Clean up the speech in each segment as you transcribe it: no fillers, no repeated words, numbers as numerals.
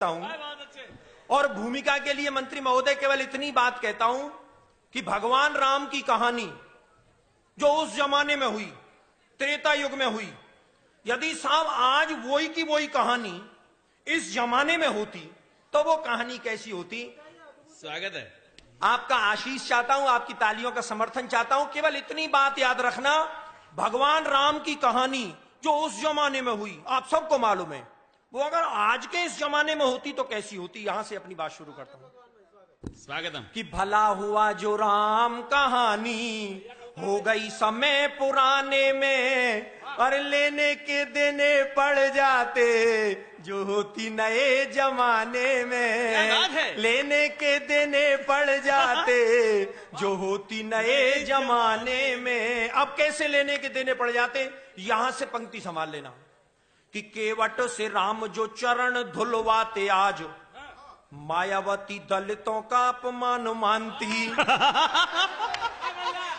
हूं और भूमिका के लिए मंत्री महोदय केवल इतनी बात कहता हूं कि भगवान राम की कहानी जो उस जमाने में हुई, त्रेता युग में हुई, यदि साहब आज वही की वही कहानी इस जमाने में होती तो वो कहानी कैसी होती। स्वागत है आपका आशीष चाहता हूं, आपकी तालियों का समर्थन चाहता हूं। केवल इतनी बात याद रखना, भगवान राम की कहानी जो उस जमाने में हुई आप सबको मालूम है, वो अगर आज के इस जमाने में होती तो कैसी होती। यहां से अपनी बात शुरू करता हूं। स्वागतम कि भला हुआ जो राम कहानी हो गई समय पुराने में, और लेने के देने पड़ जाते जो होती नए जमाने में। लेने के देने पड़ जाते जो होती नए जमाने में। अब कैसे लेने के देने पड़ जाते, यहां से पंक्ति संभाल लेना कि केवट से राम जो चरण धुलवाते आज, मायावती दलितों का अपमान मानती।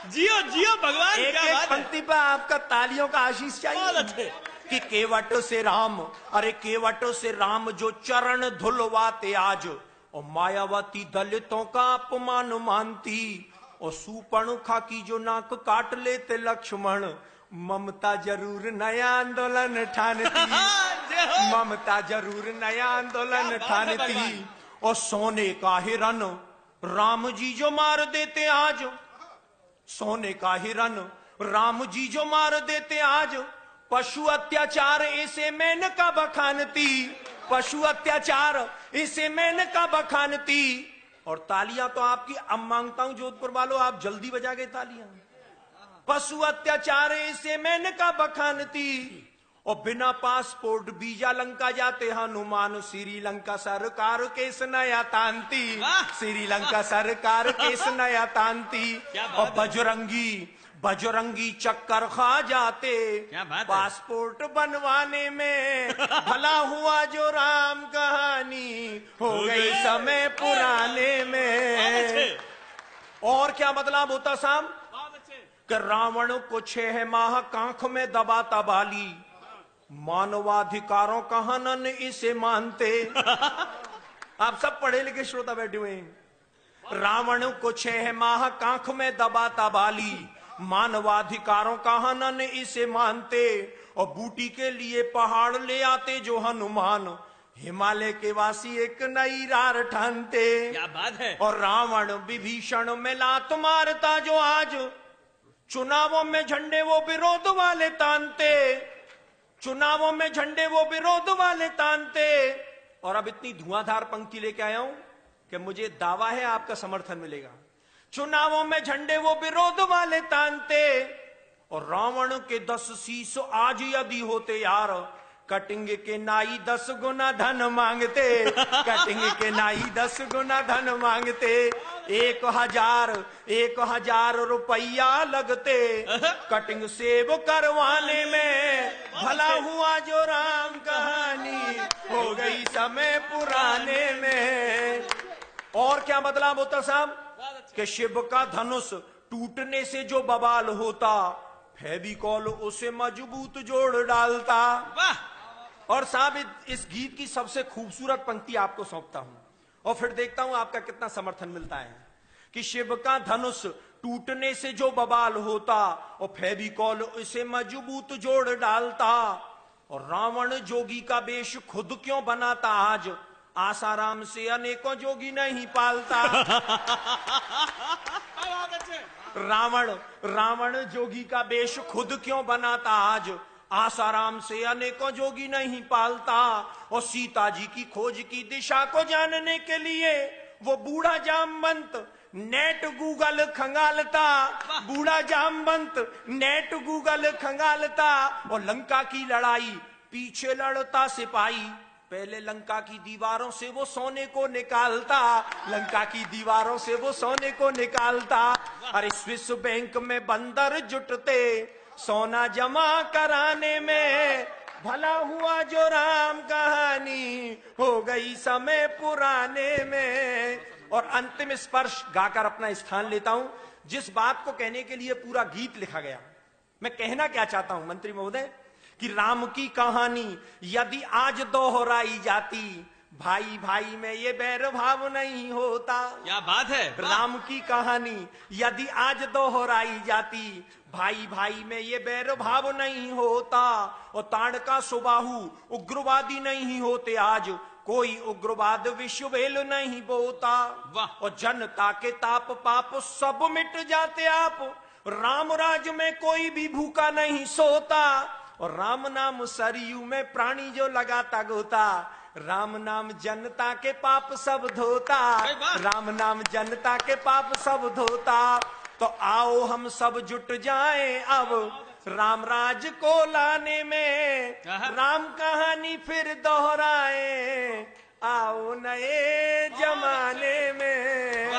जियो जियो भगवान, एक क्या एक बात पंक्ति पर आपका तालियों का आशीष चाहिए कि केवट से राम, अरे केवट से राम जो चरण धुलवाते आज, और मायावती दलितों का अपमान मानती। और सुपर्णखा की जो नाक काट लेते लक्ष्मण, ममता जरूर नया आंदोलन ठानती। ममता जरूर नया आंदोलन ठानती। और सोने का हिरन राम जी जो मार देते आज, सोने का हिरन राम जी जो मार देते आज, पशु अत्याचार इसे मेनका बखानती। पशु अत्याचार इसे मेनका बखानती। और तालियां तो आपकी अब मांगता हूं जोधपुर वालों, आप जल्दी बजा गए तालियां। पशु अत्याचार इसे मेनका बखानती। और बिना पासपोर्ट वीजा लंका जाते हनुमान, श्रीलंका सरकार केस नया तांती। श्रीलंका सरकार केस नया तांती। और बजरंगी चक्कर खा जाते पासपोर्ट बनवाने में। भला हुआ जो राम कहानी हो गई समय पुराने में। और क्या बदलाव होता साहब कि रावण को 6 माह कांख में दबाता बाली, मानवाधिकारों का हनन इसे मानते। आप सब पढ़े लिखे श्रोता बैठे हुए हैं। रावण को 6 माह कांख में दबाता बाली, मानवाधिकारों का हनन इसे मानते। और बूटी के लिए पहाड़ ले आते जो हनुमान, हिमालय के वासी एक नई रार ठानते। क्या बात है। और रावण विभीषण में लात मारता जो आज, चुनावों में झंडे वो विरोध वाले तानते। चुनावों में झंडे वो विरोध वाले तानते। और अब इतनी धुआंधार पंक्ति लेके आया हूं कि मुझे दावा है आपका समर्थन मिलेगा। चुनावों में झंडे वो विरोध वाले तानते। और रावण के 10 शीश आज यदि होते यार, कटिंग के नाई 10 गुना धन मांगते। कटिंग के नाई 10 गुना धन मांगते। 1000 रुपया लगते कटिंग सेव करवाने में। भला हुआ जो राम कहानी हो गई समय पुराने में। और क्या बदलाव होता साहब कि शिव का धनुष टूटने से जो बवाल होता, फेविकॉल उसे मजबूत जोड़ डालता। और साहब इस गीत की सबसे खूबसूरत पंक्ति आपको सौंपता हूं और फिर देखता हूं आपका कितना समर्थन मिलता है कि शिव का धनुष टूटने से जो बवाल होता, और फेविकॉल उसे मजबूत जोड़ डालता। और रावण जोगी का वेश खुद क्यों बनाता आज, आसाराम से अनेकों जोगी नहीं पालता। रावण जोगी का वेश खुद क्यों बनाता आज, आसाराम से अनेकों जोगी नहीं पालता। और सीता जी की खोज की दिशा को जानने के लिए वो बूढ़ा जामवंत नेट गूगल खंगालता। बूढ़ा जामवंत नेट गूगल खंगालता। और लंका की लड़ाई पीछे लड़ता सिपाही, पहले लंका की दीवारों से वो सोने को निकालता। लंका की दीवारों से वो सोने को निकालता। अरे स्विस बैंक में बंदर जुटते सोना जमा कराने में। भला हुआ जो राम कहानी हो गई समय पुराने में। और अंतिम स्पर्श गाकर अपना स्थान लेता हूं, जिस बात को कहने के लिए पूरा गीत लिखा गया। मैं कहना क्या चाहता हूं मंत्री महोदय कि राम की कहानी यदि आज दोहराई जाती भाई भाई में ये बैर भाव नहीं होता। क्या बात है, वाह। राम की कहानी यदि आज दोहराई जाती, भाई भाई में ये बैर भाव नहीं होता। और ताड़का सुबाहु उग्रवादी नहीं होते आज, कोई उग्रवाद विश्ववेल नहीं बोता। वाह। और जनता के ताप पाप सब मिट जाते आप, राम राज में कोई भी भूखा नहीं सोता। और राम नाम सरयू में प्राणी जो लगाता गोता, राम नाम जनता के पाप सब धोता। राम नाम जनता के पाप सब धोता। तो आओ हम सब जुट जाएं अब राम राज को लाने में, राम कहानी फिर दोहराएं आओ नए जमाने में।